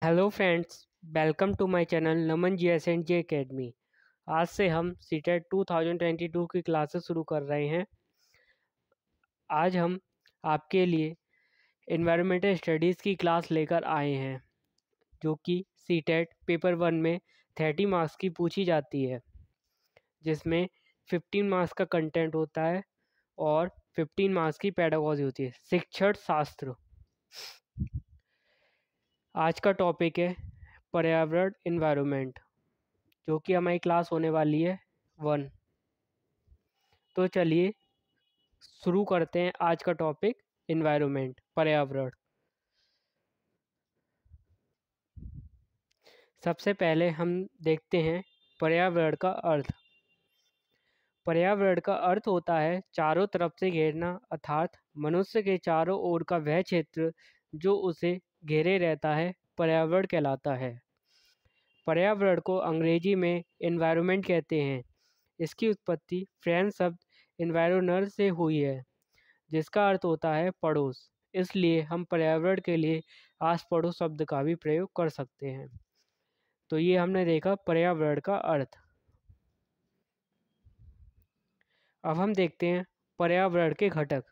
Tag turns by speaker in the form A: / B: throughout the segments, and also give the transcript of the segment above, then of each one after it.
A: Hello friends, welcome to my channel Naman ji S and J academy. आज से हम CTET 2022 की क्लासेस शुरू कर रहे हैं। आज हम आपके लिए एनवायरमेंटल स्टडीज़ की क्लास लेकर आए हैं, जो कि सीटेट पेपर 1 में 30 मार्क्स की पूछी जाती है, जिसमें 15 मार्क्स का कंटेंट होता है और 15 मार्क्स की पेडागॉजी होती है, शिक्षण शास्त्र। आज का टॉपिक है पर्यावरण एनवायरनमेंट, जो कि हमारी क्लास होने वाली है 1। तो चलिए शुरू करते हैं आज का टॉपिक एनवायरनमेंट, पर्यावरण। सबसे पहले हम देखते हैं पर्यावरण का अर्थ। पर्यावरण का अर्थ होता है चारों तरफ से घेरना, अर्थात मनुष्य के चारों ओर का वह क्षेत्र जो उसे घेरे रहता है पर्यावरण कहलाता है। पर्यावरण को अंग्रेजी में एनवायरनमेंट कहते हैं। इसकी उत्पत्ति फ्रेंच शब्द एनवायरोनर से हुई है, जिसका अर्थ होता है पड़ोस। इसलिए हम पर्यावरण के लिए आस पड़ोस शब्द का भी प्रयोग कर सकते हैं। तो ये हमने देखा पर्यावरण का अर्थ। अब हम देखते हैं पर्यावरण के घटक।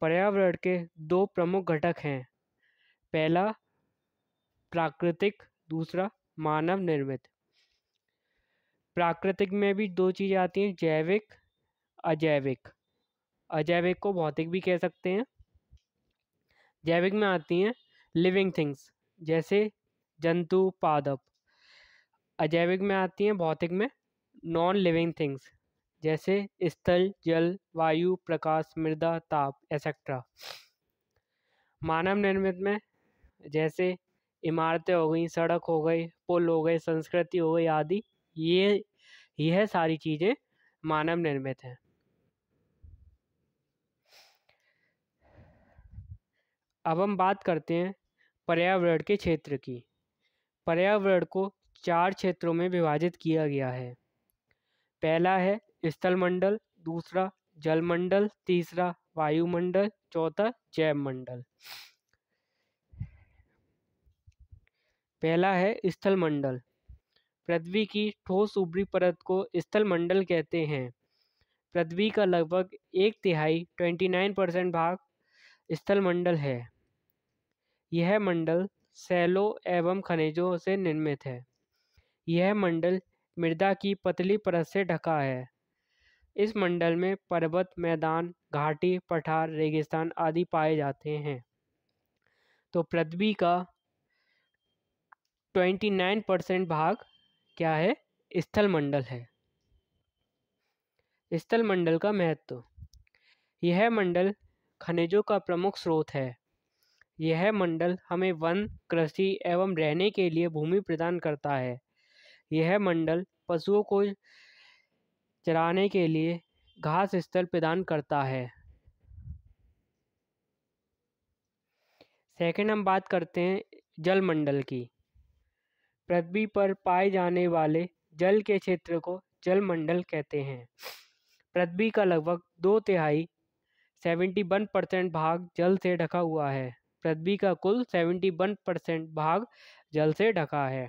A: पर्यावरण के दो प्रमुख घटक हैं, पहला प्राकृतिक, दूसरा मानव निर्मित। प्राकृतिक में भी दो चीज़ें आती हैं, जैविक, अजैविक। अजैविक को भौतिक भी कह सकते हैं। जैविक में आती हैं लिविंग थिंग्स, जैसे जंतु, पादप। अजैविक में आती हैं भौतिक में नॉन लिविंग थिंग्स, जैसे स्थल, जल, वायु, प्रकाश, मृदा, ताप एक्सेट्रा। मानव निर्मित में जैसे इमारतें हो गई, सड़क हो गई, पुल हो गए, संस्कृति हो गई आदि। यह सारी चीज़ें मानव निर्मित हैं। अब हम बात करते हैं पर्यावरण के क्षेत्र की। पर्यावरण को 4 क्षेत्रों में विभाजित किया गया है। पहला है स्थलमंडल, दूसरा जलमंडल, तीसरा वायुमंडल, चौथा जैवमंडल। पहला है स्थलमंडल। पृथ्वी की ठोस ऊपरी परत को स्थलमंडल कहते हैं। पृथ्वी का लगभग 1/3 29% भाग स्थलमंडल है। यह मंडल सैलों एवं खनिजों से निर्मित है। यह मंडल मृदा की पतली परत से ढका है। इस मंडल में पर्वत, मैदान, घाटी, पठार, रेगिस्तान आदि पाए जाते हैं। तो पृथ्वी का 29% भाग क्या है? स्थलमंडल है। स्थलमंडल का महत्व। यह मंडल खनिजों का प्रमुख स्रोत है। यह मंडल हमें वन, कृषि एवं रहने के लिए भूमि प्रदान करता है। यह मंडल पशुओं को चराने के लिए घास स्थल प्रदान करता है। सेकंड हम बात करते हैं जलमंडल की। पृथ्वी पर पाए जाने वाले जल के क्षेत्र को जलमंडल कहते हैं। पृथ्वी का लगभग 2/3 71% भाग जल से ढका हुआ है। पृथ्वी का कुल 71% भाग जल से ढका है।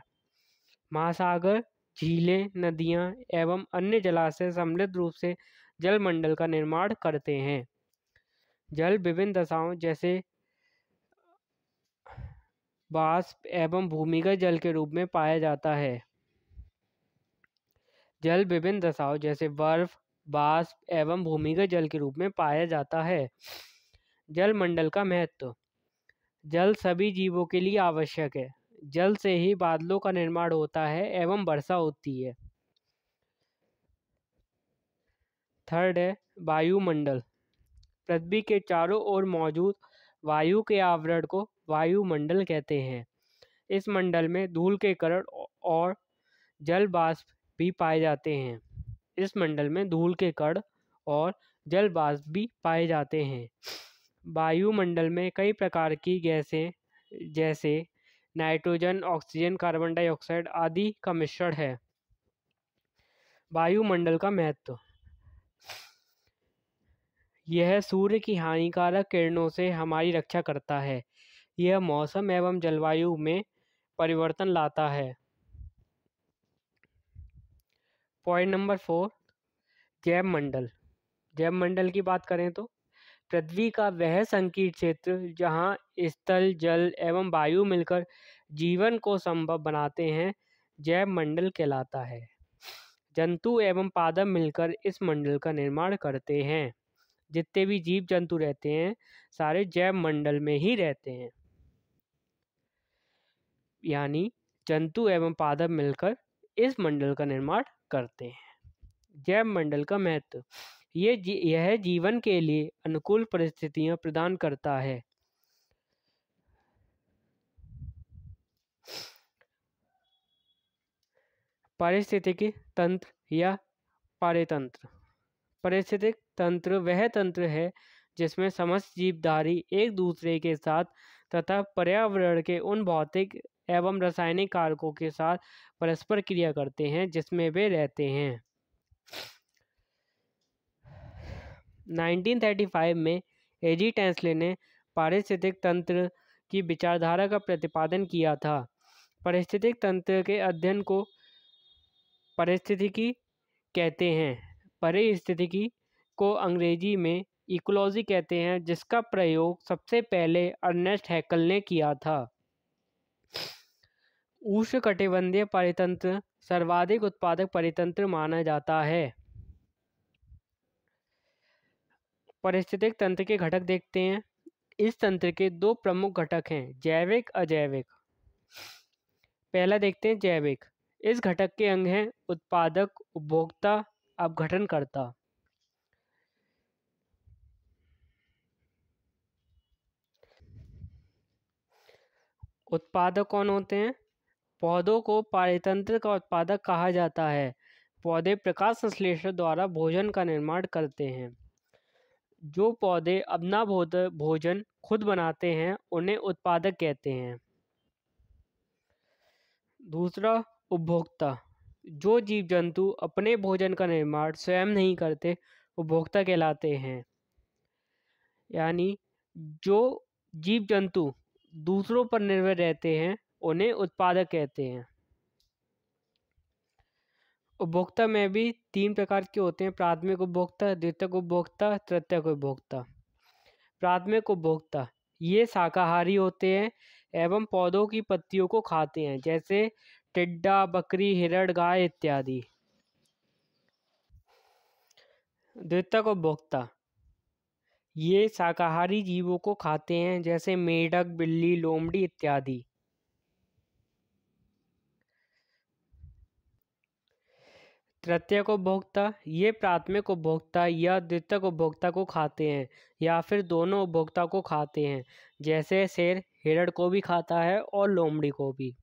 A: महासागर, झीलें, नदियाँ एवं अन्य जलाशय सम्मिलित रूप से जलमंडल का निर्माण करते हैं। जल विभिन्न दशाओं जैसे वाष्प एवं भूमिगत जल के रूप में पाया जाता है। जल विभिन्न दशाओं जैसे बर्फ, वाष्प एवं भूमिगत जल के रूप में पाया जाता है। जलमंडल का महत्व। जल सभी जीवों के लिए आवश्यक है। जल से ही बादलों का निर्माण होता है एवं वर्षा होती है। थर्ड है वायुमंडल। पृथ्वी के चारों ओर मौजूद वायु के आवरण को वायुमंडल कहते हैं। इस मंडल में धूल के कण और जल वाष्प भी पाए जाते हैं। इस मंडल में धूल के कण और जल वाष्प भी पाए जाते हैं। वायुमंडल में कई प्रकार की गैसें जैसे नाइट्रोजन, ऑक्सीजन, कार्बन डाइऑक्साइड आदि का मिश्रण है। वायुमंडल का महत्व। यह सूर्य की हानिकारक किरणों से हमारी रक्षा करता है। यह मौसम एवं जलवायु में परिवर्तन लाता है। पॉइंट नंबर 4, जैव मंडल। जैव मंडल की बात करें तो पृथ्वी का वह संकीर्ण क्षेत्र जहाँ स्थल, जल एवं वायु मिलकर जीवन को संभव बनाते हैं, जैव मंडल कहलाता है। जंतु एवं पादप मिलकर इस मंडल का निर्माण करते हैं। जितने भी जीव जंतु रहते हैं सारे जैव मंडल में ही रहते हैं, यानी जंतु एवं पादप मिलकर इस मंडल का निर्माण करते हैं। जैव मंडल का महत्व, यह जीवन के लिए अनुकूल परिस्थितियां प्रदान करता है। पारिस्थितिकी तंत्र या पारेतंत्र। पारिस्थितिक तंत्र वह तंत्र है जिसमें समस्त जीवधारी एक दूसरे के साथ तथा पर्यावरण के उन भौतिक एवं रासायनिक कारकों के साथ परस्पर क्रिया करते हैं जिसमें वे रहते हैं। 1935 में एजी टेंसले ने पारिस्थितिक तंत्र की विचारधारा का प्रतिपादन किया था। पारिस्थितिक तंत्र के अध्ययन को पारिस्थितिकी कहते हैं। पारिस्थितिकी को अंग्रेजी में इकोलॉजी कहते हैं, जिसका प्रयोग सबसे पहले अर्नेस्ट हैकल ने किया था। उष्णकटिबंधीय परितंत्र सर्वाधिक उत्पादक परितंत्र माना जाता है। पारिस्थितिक तंत्र के घटक देखते हैं। इस तंत्र के दो प्रमुख घटक हैं, जैविक, अजैविक। पहला देखते हैं जैविक। इस घटक के अंग हैं उत्पादक, उपभोक्ता, अपघटनकर्ता। उत्पादक कौन होते हैं? पौधों को पारितंत्र का उत्पादक कहा जाता है। पौधे प्रकाश संश्लेषण द्वारा भोजन का निर्माण करते हैं। जो पौधे अपना भोजन खुद बनाते हैं उन्हें उत्पादक कहते हैं। दूसरा, उपभोक्ता। जो जीव जंतु अपने भोजन का निर्माण स्वयं नहीं करते उपभोक्ता कहलाते हैं। यानी जो जीव जंतु दूसरों पर निर्भर रहते हैं उन्हें उत्पादक कहते हैं। उपभोक्ता में भी 3 प्रकार के होते हैं, प्राथमिक उपभोक्ता, द्वितीयक उपभोक्ता, तृतीयक उपभोक्ता। प्राथमिक उपभोक्ता ये शाकाहारी होते हैं एवं पौधों की पत्तियों को खाते हैं, जैसे टिड्डा, बकरी, हिरण, गाय इत्यादि। द्वितीयक उपभोक्ता ये शाकाहारी जीवों को खाते हैं, जैसे मेढक, बिल्ली, लोमड़ी इत्यादि। तृतीयक उपभोक्ता ये प्राथमिक उपभोक्ता या द्वितीयक उपभोक्ता को खाते हैं या फिर दोनों उपभोक्ता को खाते हैं, जैसे शेर हिरण को भी खाता है और लोमड़ी को भी।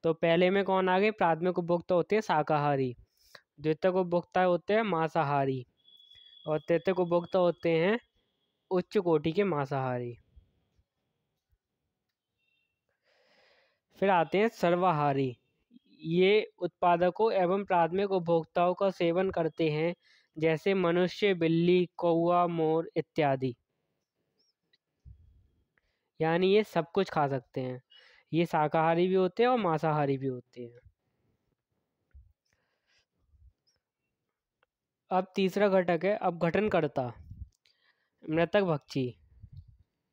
A: तो पहले में कौन आ गए? प्राथमिक उपभोक्ता होते हैं शाकाहारी, द्वितीयक उपभोक्ता होते हैं मांसाहारी और तृतीयक उपभोक्ता होते हैं उच्च कोटि के मांसाहारी। फिर आते हैं सर्वाहारी। ये उत्पादकों एवं प्राथमिक उपभोक्ताओं का सेवन करते हैं, जैसे मनुष्य, बिल्ली, कौवा, मोर इत्यादि। यानी ये सब कुछ खा सकते हैं। ये शाकाहारी भी होते हैं और मांसाहारी भी होते हैं। अब तीसरा घटक है अपघटनकर्ता, मृतक भक्षी।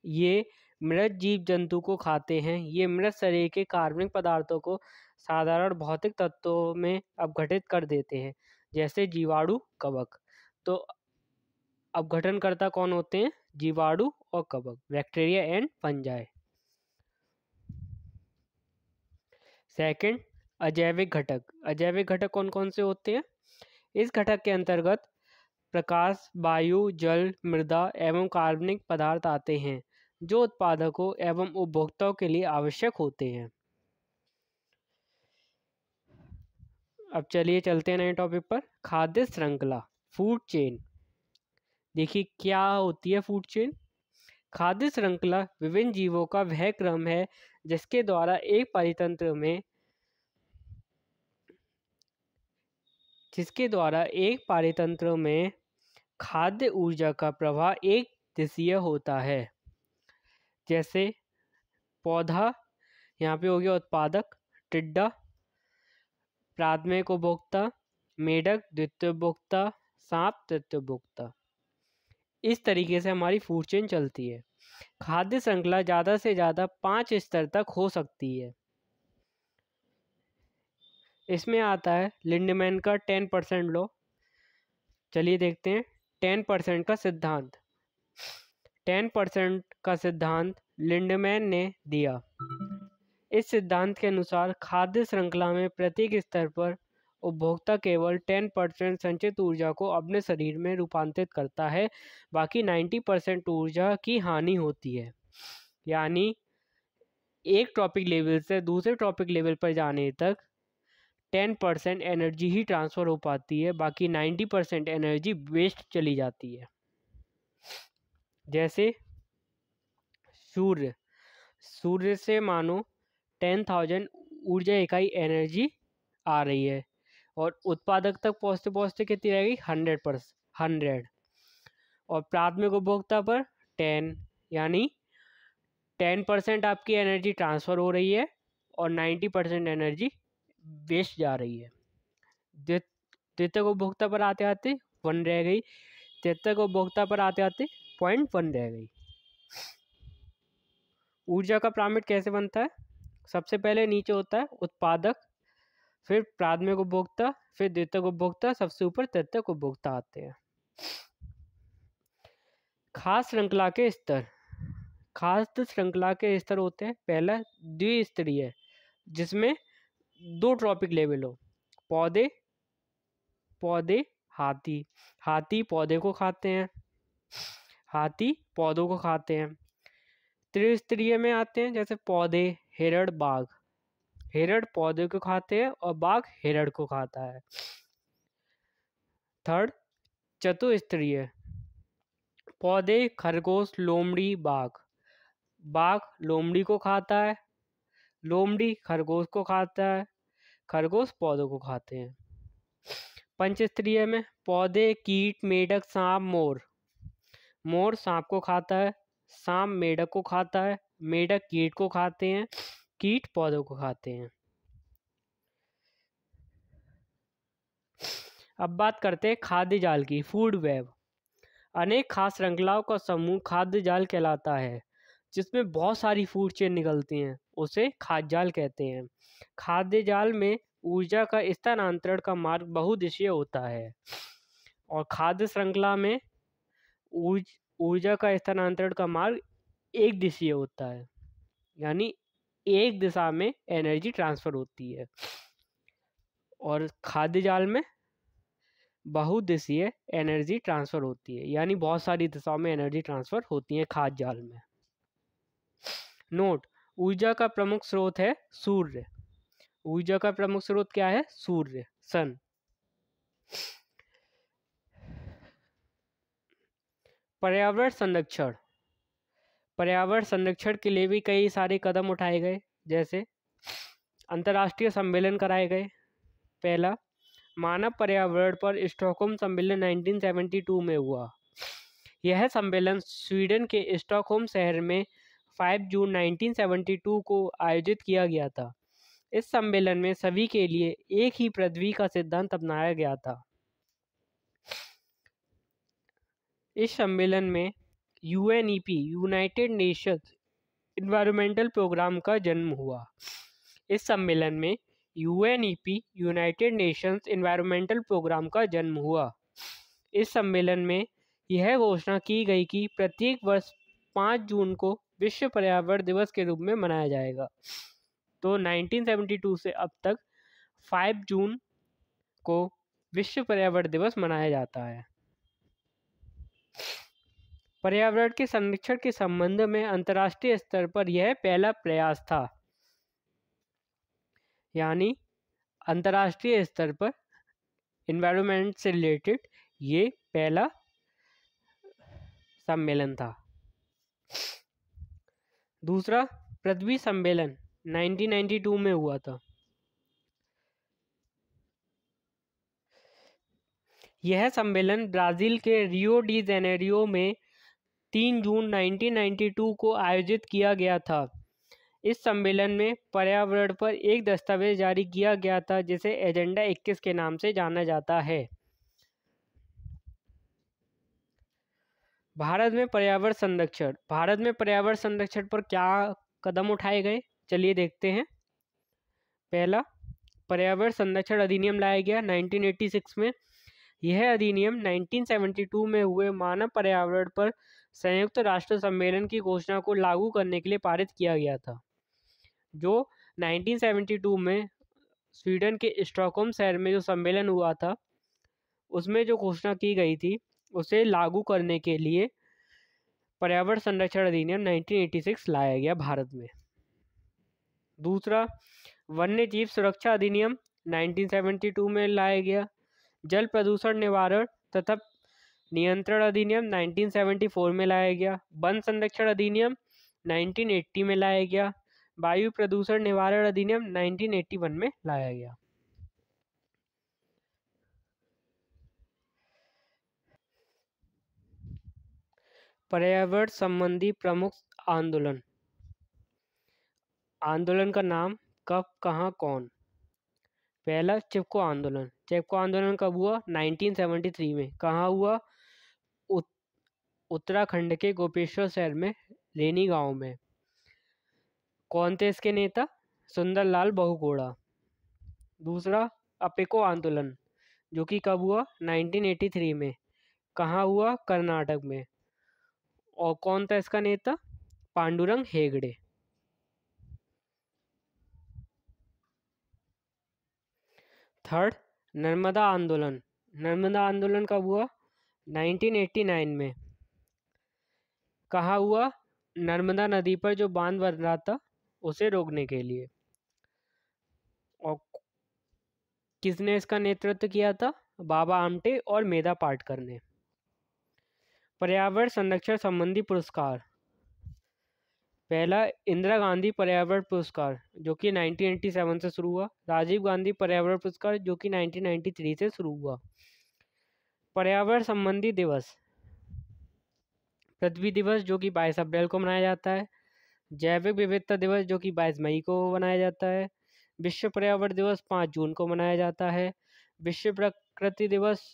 A: ये मृत जीव जंतु को खाते हैं। ये मृत शरीर के कार्बनिक पदार्थों को साधारण भौतिक तत्वों में अपघटित कर देते हैं, जैसे जीवाणु, कवक। तो अपघटनकर्ता कौन होते हैं? जीवाणु और कवक, बैक्टीरिया एंड फंजाई। सेकंड, अजैविक घटक। अजैविक घटक कौन कौन से होते हैं? इस घटक के अंतर्गत प्रकाश, वायु, जल, मृदा एवं कार्बनिक पदार्थ आते हैं, जो उत्पादकों एवं उपभोक्ताओं के लिए आवश्यक होते हैं। अब चलिए चलते हैं नए टॉपिक पर, खाद्य श्रृंखला, फूड चेन। देखिए क्या होती है फूड चेन। खाद्य श्रृंखला विभिन्न जीवों का वह क्रम है जिसके द्वारा एक पारितंत्र में खाद्य ऊर्जा का प्रवाह एक दिशीय होता है। जैसे पौधा यहाँ पे हो गया उत्पादक, टिड्डा, प्राथमिक उपभोक्ता, मेढक द्वितीय उपभोक्ता, सांप तृतीय उपभोक्ता। इस तरीके से हमारी फूड चेन चलती है। खाद्य श्रृंखला ज़्यादा से ज़्यादा 5 स्तर तक हो सकती है। इसमें आता है लिंडमैन का 10% लॉ। चलिए देखते हैं 10% का सिद्धांत। 10% का सिद्धांत लिंडमैन ने दिया। इस सिद्धांत के अनुसार खाद्य श्रृंखला में प्रत्येक स्तर पर उपभोक्ता केवल 10% संचित ऊर्जा को अपने शरीर में रूपांतरित करता है, बाकी 90% ऊर्जा की हानि होती है। यानी एक टॉपिक लेवल से दूसरे टॉपिक लेवल पर जाने तक 10% एनर्जी ही ट्रांसफ़र हो पाती है, बाकी 90% एनर्जी वेस्ट चली जाती है। जैसे सूर्य से मानो 10,000 ऊर्जा इकाई एनर्जी आ रही है और उत्पादक तक पहुँचते पहुँचते कितनी रहेगी 100। और प्राथमिक उपभोक्ता पर 10, यानी 10% आपकी एनर्जी ट्रांसफ़र हो रही है और 90% एनर्जी वेस्ट जा रही है। द्वितीयक उपभोक्ता पर आते आते 1 रह गई, तृतीयक उपभोक्ता पर आते आते 0.1 रह गई। ऊर्जा का पिरामिड कैसे बनता है? सबसे पहले नीचे होता है उत्पादक, फिर प्राथमिक उपभोक्ता, फिर द्वितीयक उपभोक्ता, सबसे ऊपर तृतीयक उपभोक्ता आते हैं। खाद्य श्रृंखला के स्तर। खाद्य श्रृंखला के स्तर होते हैं, पहला द्विस्तरीय, जिसमें 2 ट्रॉपिक लेवल हो। पौधे हाथी पौधे को खाते हैं, हाथी पौधों को खाते हैं। त्रिस्तरीय में आते हैं जैसे पौधे, हिरण, बाघ। हिरण पौधे को खाते हैं और बाघ हिरण को खाता है। थर्ड चतुस्तरीय, पौधे, खरगोश, लोमड़ी, बाघ लोमड़ी को खाता है, लोमड़ी खरगोश को खाता है, खरगोश पौधों को खाते हैं। पंचस्तरीय में पौधे, कीट, मेढक, सांप, मोर सांप को खाता है, सांप मेढक को खाता है, मेढक कीट को खाते हैं, कीट पौधों को खाते हैं। अब बात करते हैं खाद्य जाल की, फूड वेब। अनेक खाद्य श्रृंखलाओं का समूह खाद्य जाल कहलाता है, जिसमें बहुत सारी फूड चेन निकलती हैं, उसे खाद्य जाल कहते हैं। खाद्य जाल में ऊर्जा का स्थानांतरण का मार्ग बहुदिशीय होता है और खाद्य श्रृंखला में ऊर्जा का स्थानांतरण का मार्ग एक दिशीय होता है, यानी एक दिशा में एनर्जी ट्रांसफ़र होती है। और खाद्य जाल में बहुदिशीय एनर्जी ट्रांसफ़र होती है, यानी बहुत सारी दिशाओं में एनर्जी ट्रांसफ़र होती है खाद्य जाल में। नोट, ऊर्जा का प्रमुख स्रोत है सूर्य। ऊर्जा का प्रमुख स्रोत क्या है? सूर्य, सन। पर्यावरण संरक्षण। पर्यावरण संरक्षण के लिए भी कई सारे कदम उठाए गए, जैसे अंतर्राष्ट्रीय सम्मेलन कराए गए। पहला, मानव पर्यावरण पर स्टॉकहोम सम्मेलन 1972 में हुआ। यह सम्मेलन स्वीडन के स्टॉकहोम शहर में 5 जून 1972 को आयोजित किया गया था। इस सम्मेलन में सभी के लिए एक ही पृथ्वी का सिद्धांत अपनाया गया था। इस सम्मेलन में UNEP, United Nations environmental programme का जन्म हुआ। इस सम्मेलन में UNEP, United Nations environmental programme का जन्म हुआ। इस सम्मेलन में यह घोषणा की गई कि प्रत्येक वर्ष 5 जून को विश्व पर्यावरण दिवस के रूप में मनाया जाएगा। तो 1972 से अब तक 5 जून को विश्व पर्यावरण दिवस मनाया जाता है। पर्यावरण के संरक्षण के संबंध में अंतर्राष्ट्रीय स्तर पर यह पहला प्रयास था, यानी अंतर्राष्ट्रीय स्तर पर एनवायरनमेंट से रिलेटेड ये पहला सम्मेलन था। दूसरा, पृथ्वी सम्मेलन 1992 में हुआ था। यह सम्मेलन ब्राज़ील के रियो डी जेनेरियो में 3 जून 1992 को आयोजित किया गया था। इस सम्मेलन में पर्यावरण पर एक दस्तावेज जारी किया गया था जिसे एजेंडा 21 के नाम से जाना जाता है। भारत में पर्यावरण संरक्षण पर क्या कदम उठाए गए, चलिए देखते हैं। पहला, पर्यावरण संरक्षण अधिनियम लाया गया 1986 में। यह अधिनियम 1972 में हुए मानव पर्यावरण पर संयुक्त राष्ट्र सम्मेलन की घोषणा को लागू करने के लिए पारित किया गया था, जो 1972 में स्वीडन के स्टॉकहोम शहर में जो सम्मेलन हुआ था उसमें जो घोषणा की गई थी उसे लागू करने के लिए पर्यावरण संरक्षण अधिनियम 1986 लाया गया भारत में। दूसरा, वन्य जीव सुरक्षा अधिनियम 1972 में लाया गया। जल प्रदूषण निवारण तथा नियंत्रण अधिनियम 1974 में लाया गया। वन संरक्षण अधिनियम 1980 में लाया गया। वायु प्रदूषण निवारण अधिनियम 1981 में लाया गया। पर्यावरण संबंधी प्रमुख आंदोलन का नाम, कब, कहाँ, कौन। पहला, चिपको आंदोलन। चिपको आंदोलन कब हुआ? 1973 में। कहाँ हुआ? उत्तराखंड के गोपेश्वर शहर में, रेनी गांव में। कौन थे इसके नेता? सुंदरलाल बहुगुणा। दूसरा, अपेको आंदोलन, जो कि कब हुआ? 1983 में। कहाँ हुआ? कर्नाटक में। और कौन था इसका नेता? पांडुरंग हेगड़े। थर्ड, नर्मदा आंदोलन। नर्मदा आंदोलन कब हुआ? 1989 में। कहाँ हुआ? नर्मदा नदी पर जो बांध बन रहा था उसे रोकने के लिए। और किसने इसका नेतृत्व किया था? बाबा आमटे और मेधा पाटकर ने। पर्यावरण संरक्षण संबंधी पुरस्कार। पहला, इंदिरा गांधी पर्यावरण पुरस्कार, जो कि 1987 से शुरू हुआ। राजीव गांधी पर्यावरण पुरस्कार, जो कि 1993 से शुरू हुआ। पर्यावरण संबंधी दिवस, पृथ्वी दिवस, जो कि 22 अप्रैल को मनाया जाता है। जैविक विविधता दिवस, जो कि 22 मई को मनाया जाता है। विश्व पर्यावरण दिवस 5 जून को मनाया जाता है। विश्व प्रकृति दिवस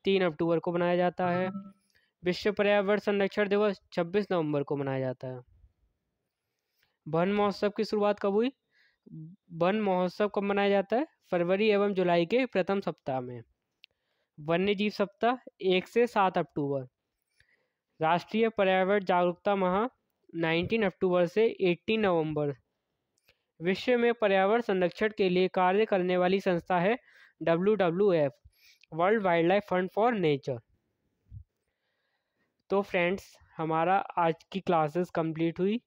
A: 3 अक्टूबर को मनाया जाता है। विश्व पर्यावरण संरक्षण दिवस 26 नवंबर को मनाया जाता है। वन महोत्सव की शुरुआत कब हुई? वन महोत्सव कब मनाया जाता है? फरवरी एवं जुलाई के प्रथम सप्ताह में। वन्य जीव सप्ताह 1 से 7 अक्टूबर। राष्ट्रीय पर्यावरण जागरूकता माह 19 अक्टूबर से 18 नवंबर। विश्व में पर्यावरण संरक्षण के लिए कार्य करने वाली संस्था है WWF, world wild life fund for nature. तो फ्रेंड्स, हमारा आज की क्लासेस कंप्लीट हुई।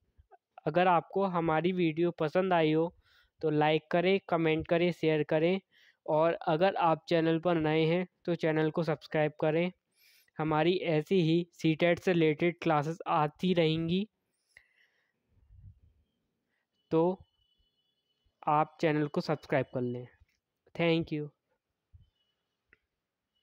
A: अगर आपको हमारी वीडियो पसंद आई हो तो लाइक करें, कमेंट करें, शेयर करें, और अगर आप चैनल पर नए हैं तो चैनल को सब्सक्राइब करें। हमारी ऐसी ही सीटेट से रिलेटेड क्लासेस आती रहेंगी, तो आप चैनल को सब्सक्राइब कर लें। Thank you.